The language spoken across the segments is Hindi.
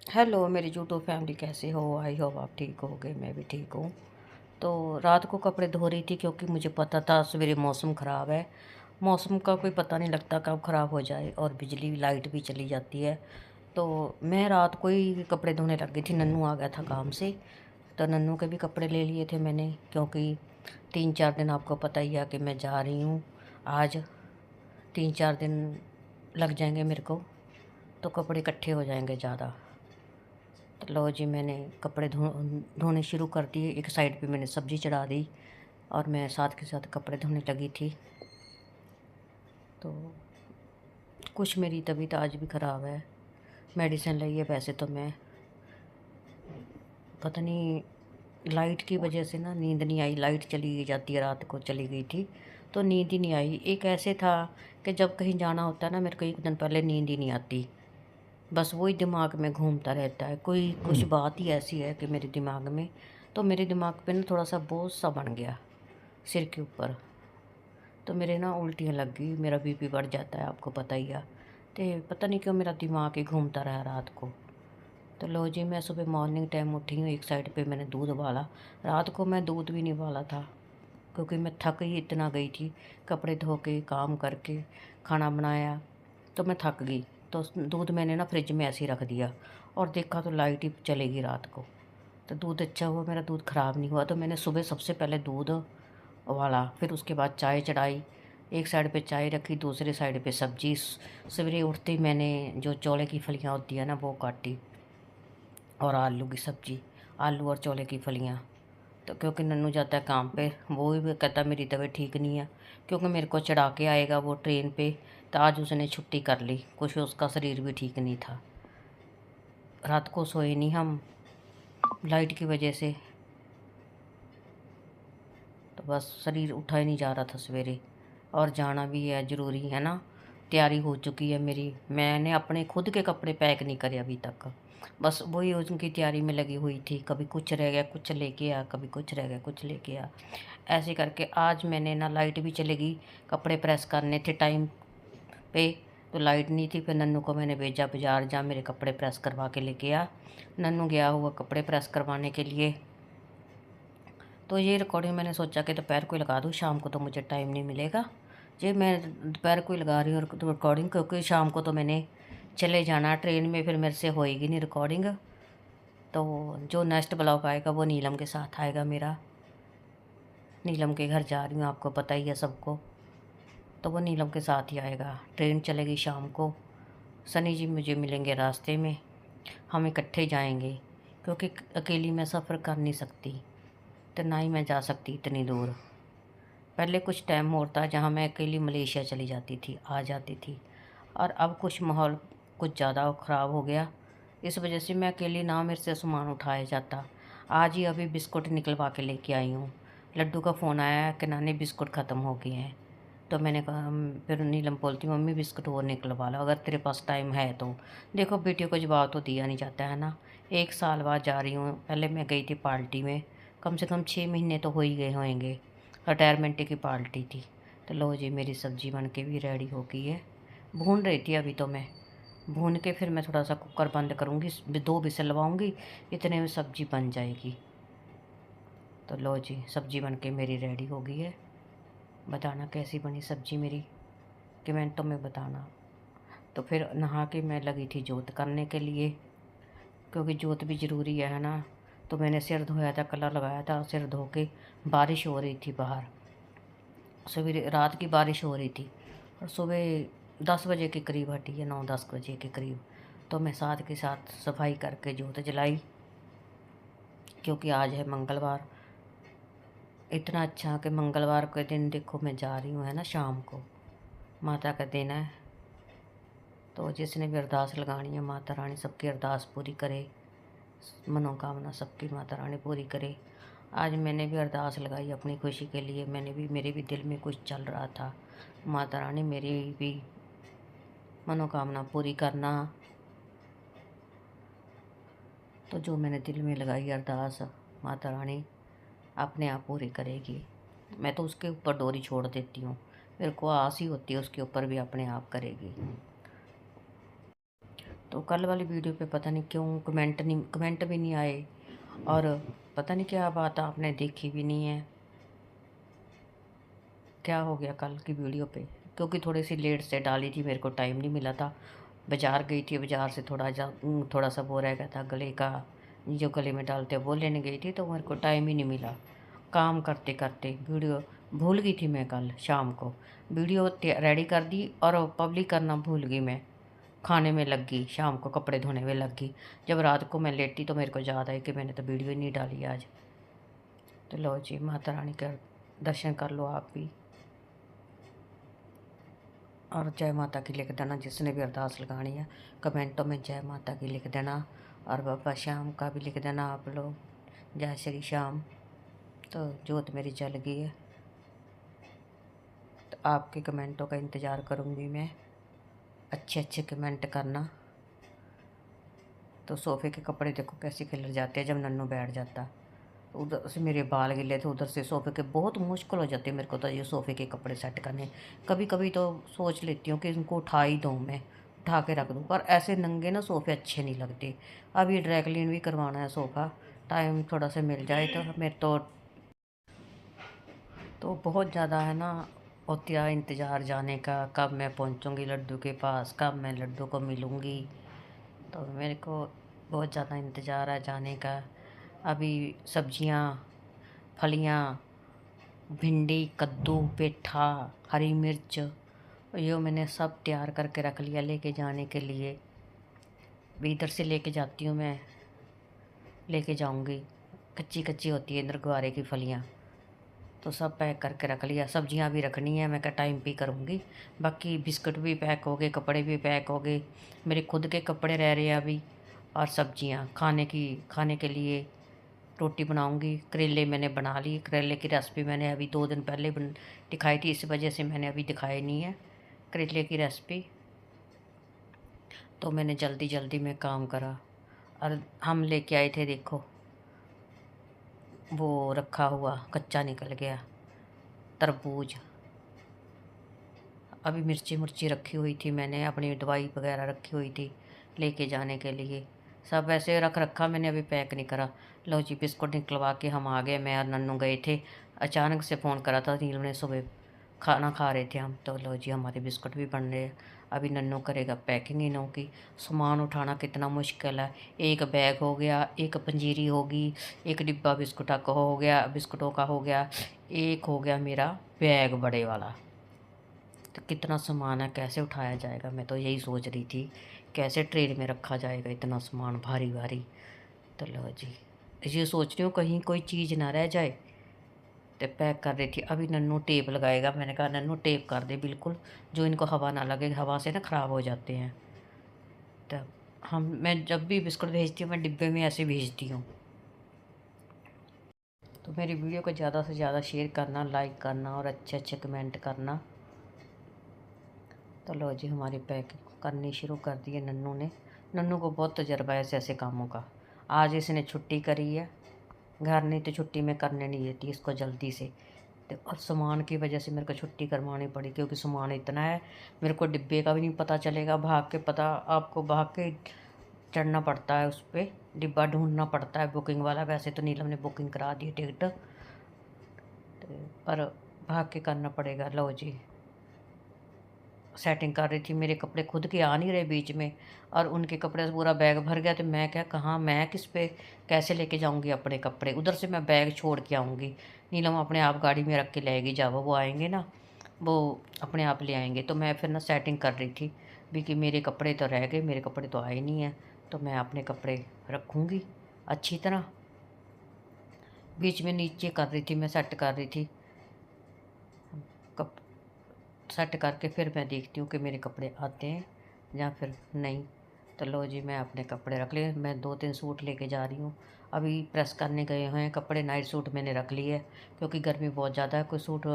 हेलो मेरी यूट्यूब फैमिली, कैसे हो? आई होप आप ठीक होगे। मैं भी ठीक हूँ। तो रात को कपड़े धो रही थी क्योंकि मुझे पता था सवेरे मौसम ख़राब है। मौसम का कोई पता नहीं लगता कब ख़राब हो जाए, और बिजली लाइट भी चली जाती है। तो मैं रात को ही कपड़े धोने लग गई थी। नन्नू आ गया था काम से, तो नन्नू के भी कपड़े ले लिए थे मैंने, क्योंकि 3-4 दिन आपको पता ही है कि मैं जा रही हूँ। आज 3-4 दिन लग जाएंगे मेरे को, तो कपड़े इकट्ठे हो जाएंगे ज़्यादा। तो लो जी, मैंने कपड़े धोने शुरू कर दिए। एक साइड पे मैंने सब्ज़ी चढ़ा दी और मैं साथ के साथ कपड़े धोने लगी थी। तो कुछ मेरी तबीयत आज भी ख़राब है, मेडिसिन ली है। वैसे तो मैं पता नहीं, लाइट की वजह से ना नींद नहीं आई। लाइट चली जाती है, रात को चली गई थी तो नींद ही नहीं आई। एक ऐसे था कि जब कहीं जाना होता है ना, मेरे को एक दिन पहले नींद ही नहीं आती। बस वही दिमाग में घूमता रहता है। कोई कुछ बात ही ऐसी है कि मेरे दिमाग में, तो मेरे दिमाग पे ना थोड़ा सा बोझ सा बन गया सिर के ऊपर। तो मेरे ना उल्टियाँ लग गई, मेरा बीपी बढ़ जाता है, आपको पता ही है। तो पता नहीं क्यों मेरा दिमाग ही घूमता रहा रात को। तो लो जी, मैं सुबह मॉर्निंग टाइम उठी हूँ। एक साइड पे मैंने दूध उबाला। रात को मैं दूध भी नहीं उबाला था क्योंकि मैं थक ही इतना गई थी। कपड़े धो के, काम करके, खाना बनाया, तो मैं थक गई। तो दूध मैंने ना फ्रिज में ऐसे ही रख दिया, और देखा तो लाइट ही चलेगी रात को। तो दूध अच्छा हुआ, मेरा दूध ख़राब नहीं हुआ। तो मैंने सुबह सबसे पहले दूध उबाला, फिर उसके बाद चाय चढ़ाई। एक साइड पे चाय रखी, दूसरे साइड पे सब्जी। सवेरे उठते ही मैंने जो चौले की फलियाँ होती है ना, वो काटी, और आलू की सब्जी, आलू और चौले की फलियाँ। तो क्योंकि नन्नू जाता है काम पे, वो भी कहता है मेरी तबीयत ठीक नहीं है, क्योंकि मेरे को चढ़ा के आएगा वो ट्रेन पे। तो आज उसने छुट्टी कर ली, कुछ उसका शरीर भी ठीक नहीं था। रात को सोए नहीं हम, लाइट की वजह से। तो बस शरीर उठा ही नहीं जा रहा था सवेरे, और जाना भी है, ज़रूरी है ना। तैयारी हो चुकी है मेरी, मैंने अपने खुद के कपड़े पैक नहीं करे अभी तक। बस वही उनकी तैयारी में लगी हुई थी। कभी कुछ रह गया कुछ लेके आ, कभी कुछ रह गया कुछ लेके आ। ऐसे करके आज मैंने ना, लाइट भी चलेगी, कपड़े प्रेस करने थे टाइम पे, तो लाइट नहीं थी। फिर नन्नू को मैंने भेजा बाज़ार, जा मेरे कपड़े प्रेस करवा के लेके आ। नन्नू गया हुआ कपड़े प्रेस करवाने के लिए। तो ये रिकॉर्डिंग मैंने सोचा कि दोपहर को ही लगा दूँ, शाम को तो मुझे टाइम नहीं मिलेगा। ये मैं दोपहर को ही लगा रही हूँ रिकॉर्डिंग, क्योंकि शाम को तो मैंने चले जाना ट्रेन में, फिर मेरे से होएगी नहीं रिकॉर्डिंग। तो जो नेक्स्ट ब्लॉग आएगा वो नीलम के साथ आएगा मेरा। नीलम के घर जा रही हूँ, आपको पता ही है सबको। तो वो नीलम के साथ ही आएगा। ट्रेन चलेगी शाम को। सनी जी मुझे मिलेंगे रास्ते में, हम इकट्ठे जाएंगे, क्योंकि अकेली मैं सफ़र कर नहीं सकती, तो ना ही मैं जा सकती इतनी दूर। पहले कुछ टाइम और था जहाँ मैं अकेली मलेशिया चली जाती थी, आ जाती थी। और अब कुछ माहौल कुछ ज़्यादा ख़राब हो गया, इस वजह से मैं अकेली ना मेरे से सामान उठाया जाता। आज ही अभी बिस्कुट निकलवा के लेके आई हूँ। लड्डू का फ़ोन आया कि नानी बिस्कुट ख़त्म हो गए हैं। तो मैंने कहा, फिर नीलम बोलती मम्मी बिस्कुट और निकलवा लो अगर तेरे पास टाइम है तो। देखो बेटियों को जवाब तो दिया नहीं जाता है ना। 1 साल बाद जा रही हूँ। पहले मैं गई थी पार्टी में, कम से कम 6 महीने तो हो ही गए होंगे। रिटायरमेंट की पार्टी थी। तो लो जी, मेरी सब्ज़ी बन के भी रेडी हो गई है। भून रही थी अभी तो मैं। भून के फिर मैं थोड़ा सा कुकर बंद करूँगी, 2 विसल लवाऊँगी, इतने में सब्ज़ी बन जाएगी। तो लो जी, सब्ज़ी बन के मेरी रेडी हो गई है। बताना कैसी बनी सब्ज़ी मेरी, कमेंटों में बताना। तो फिर नहा के मैं लगी थी जोत करने के लिए, क्योंकि जोत भी ज़रूरी है ना। तो मैंने सिर धोया था, कलर लगाया था, सिर धो के। बारिश हो रही थी बाहर, सवेरे रात की बारिश हो रही थी, और सुबह 10 बजे के करीब हटी है, 9-10 बजे के करीब। तो मैं साथ के साथ सफाई करके जोत जलाई, क्योंकि आज है मंगलवार। इतना अच्छा कि मंगलवार के दिन देखो मैं जा रही हूँ, है ना, शाम को माता का दिन है। तो जिसने भी अरदास लगानी है, माता रानी सबकी अरदास पूरी करे, मनोकामना सबकी माता रानी पूरी करे। आज मैंने भी अरदास लगाई अपनी खुशी के लिए। मेरे भी दिल में कुछ चल रहा था, माता रानी मेरी भी मनोकामना पूरी करना। तो जो मैंने दिल में लगाई अरदास, माता रानी अपने आप पूरी करेगी। मैं तो उसके ऊपर डोरी छोड़ देती हूँ, मेरे को आस ही होती है उसके ऊपर भी अपने आप करेगी। तो कल वाली वीडियो पे पता नहीं क्यों कमेंट भी नहीं आए, और पता नहीं क्या बात आपने देखी भी नहीं है, क्या हो गया कल की वीडियो पे। क्योंकि थोड़ी सी लेट से डाली थी, मेरे को टाइम नहीं मिला था। बाज़ार गई थी, बाज़ार से थोड़ा सा वो रह गया था गले का, जो गले में डालते हैं वो लेने गई थी, तो मेरे को टाइम ही नहीं मिला। काम करते करते वीडियो भूल गई थी मैं कल शाम को। वीडियो रेडी कर दी और पब्लिक करना भूल गई मैं। खाने में लग गई, शाम को कपड़े धोने में लग गई। जब रात को मैं लेटी तो मेरे को याद आई कि मैंने तो वीडियो ही नहीं डाली आज। तो लो जी, माता रानी का दर्शन कर लो आप भी, और जय माता की लिख देना। जिसने भी अरदास लगानी है कमेंटों में जय माता की लिख देना, और बाबा श्याम का भी लिख देना आप लोग, जय श्री श्याम। तो जोत मेरी जल गई है, तो आपके कमेंटों का इंतज़ार करूँगी मैं। अच्छे अच्छे कमेंट करना। तो सोफ़े के कपड़े देखो कैसे खिलर जाते हैं जब नन्नू बैठ जाता। उधर से मेरे बाल गिले थे, उधर से सोफ़े के बहुत मुश्किल हो जाती है मेरे को तो ये सोफ़े के कपड़े सेट करने। कभी कभी तो सोच लेती हूँ कि इनको उठा ही दूँ, मैं उठा के रख दूँ, पर ऐसे नंगे ना सोफ़े अच्छे नहीं लगते। अब ये ड्राई क्लीन भी करवाना है सोफ़ा, टाइम थोड़ा सा मिल जाए तो। मेरे तो बहुत ज़्यादा है ना, होता है इंतज़ार जाने का, कब मैं पहुँचूँगी लड्डू के पास, कब मैं लड्डू को मिलूँगी। तो मेरे को बहुत ज़्यादा इंतज़ार है जाने का। अभी सब्जियाँ, फलियाँ, भिंडी, कद्दू, पेठा, हरी मिर्च, ये मैंने सब तैयार करके रख लिया लेके जाने के लिए। भी इधर से लेके जाती हूँ मैं, लेके जाऊँगी। कच्ची कच्ची होती है इधर गुआरे की फलियाँ, तो सब पैक करके रख लिया। सब्जियां भी रखनी है, मैं क्या टाइम पे करूँगी। बाकी बिस्कुट भी पैक हो गए, कपड़े भी पैक हो गए, मेरे खुद के कपड़े रह रहे हैं अभी। और सब्जियां खाने के लिए रोटी बनाऊँगी। करेले मैंने बना लिए, करेले की रेसिपी मैंने अभी 2 दिन पहले दिखाई थी, इस वजह से मैंने अभी दिखाई नहीं है करेले की रेसिपी। तो मैंने जल्दी जल्दी में काम करा। और हम लेके आए थे, देखो वो रखा हुआ कच्चा निकल गया तरबूज। अभी मिर्ची मुर्ची रखी हुई थी, मैंने अपनी दवाई वगैरह रखी हुई थी लेके जाने के लिए। सब ऐसे रख रखा मैंने, अभी पैक नहीं करा। लो जी, बिस्कुट निकलवा के हम आ गए। मैं और नन्नू गए थे, अचानक से फ़ोन करा था नीलू ने सुबह। खाना खा रहे थे हम, तो लो जी हमारे बिस्कुट भी बन रहे हैं। अभी नन्नू करेगा पैकिंग इनों की। सामान उठाना कितना मुश्किल है। एक बैग हो गया, एक पंजीरी होगी, एक डिब्बा बिस्कुटा का हो गया, बिस्कुटों का हो गया, एक हो गया मेरा बैग बड़े वाला। तो कितना सामान है, कैसे उठाया जाएगा। मैं तो यही सोच रही थी कैसे ट्रेन में रखा जाएगा इतना सामान भारी भारी। तो लो जी, ये सोच रही हूँ कहीं कोई चीज़ ना रह जाए। तो पैक कर रही थी। अभी नन्नू टेप लगाएगा, मैंने कहा नन्नू टेप कर दे बिल्कुल, जो इनको हवा ना लगे, हवा से ना ख़राब हो जाते हैं। तो मैं जब भी बिस्कुट भेजती हूँ मैं डिब्बे में ऐसे भेजती हूँ। तो मेरी वीडियो को ज़्यादा से ज़्यादा शेयर करना, लाइक करना और अच्छे अच्छे कमेंट करना। तो लो जी, हमारी पैकिंग करनी शुरू कर दी है नन्नू ने। नन्नू को बहुत तजर्बा है ऐसे ऐसे कामों का। आज इसने छुट्टी करी है, घर नहीं तो छुट्टी में करने नहीं देती इसको जल्दी से। तो और सामान की वजह से मेरे को छुट्टी करवानी पड़ी, क्योंकि सामान इतना है मेरे को डिब्बे का भी नहीं पता चलेगा। आपको भाग के चढ़ना पड़ता है, उस पर डिब्बा ढूंढना पड़ता है बुकिंग वाला। वैसे तो नीलम ने बुकिंग करा दी टिकट, पर भाग के करना पड़ेगा। लो जी, सेटिंग कर रही थी। मेरे कपड़े खुद के आ नहीं रहे बीच में, और उनके कपड़े से पूरा बैग भर गया। तो मैं क्या कहाँ, मैं किस पे कैसे लेके जाऊंगी अपने कपड़े। उधर से मैं बैग छोड़ के आऊँगी, नीलम अपने आप गाड़ी में रख के लाएगी। जब वो आएंगे ना, वो अपने आप ले आएंगे। तो मैं फिर ना सेटिंग कर रही थी भी कि मेरे कपड़े तो रह गए, मेरे कपड़े तो आए नहीं हैं, तो मैं अपने कपड़े रखूँगी अच्छी तरह। बीच में नीचे कर रही थी, मैं सेट कर रही थी कप सेट करके फिर मैं देखती हूँ कि मेरे कपड़े आते हैं या फिर नहीं। तो लो जी, मैं अपने कपड़े रख लिए। मैं 2-3 सूट लेके जा रही हूँ, अभी प्रेस करने गए हुए हैं कपड़े। नाइट सूट मैंने रख लिए क्योंकि गर्मी बहुत ज़्यादा है। कोई सूट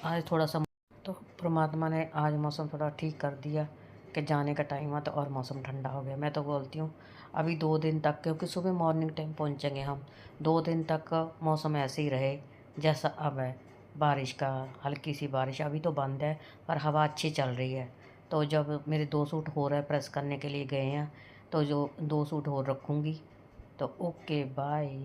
आज थोड़ा सा, तो परमात्मा ने आज मौसम थोड़ा ठीक कर दिया कि जाने का टाइम हुआ तो और मौसम ठंडा हो गया। मैं तो बोलती हूँ अभी 2 दिन तक, क्योंकि सुबह मॉर्निंग टाइम पहुँचेंगे हम, 2 दिन तक मौसम ऐसे ही रहे जैसा अब है। बारिश का, हल्की सी बारिश अभी तो बंद है, पर हवा अच्छी चल रही है। तो जब मेरे 2 सूट हो रहा है प्रेस करने के लिए गए हैं, तो जो 2 सूट और रखूँगी। तो ओके बाय।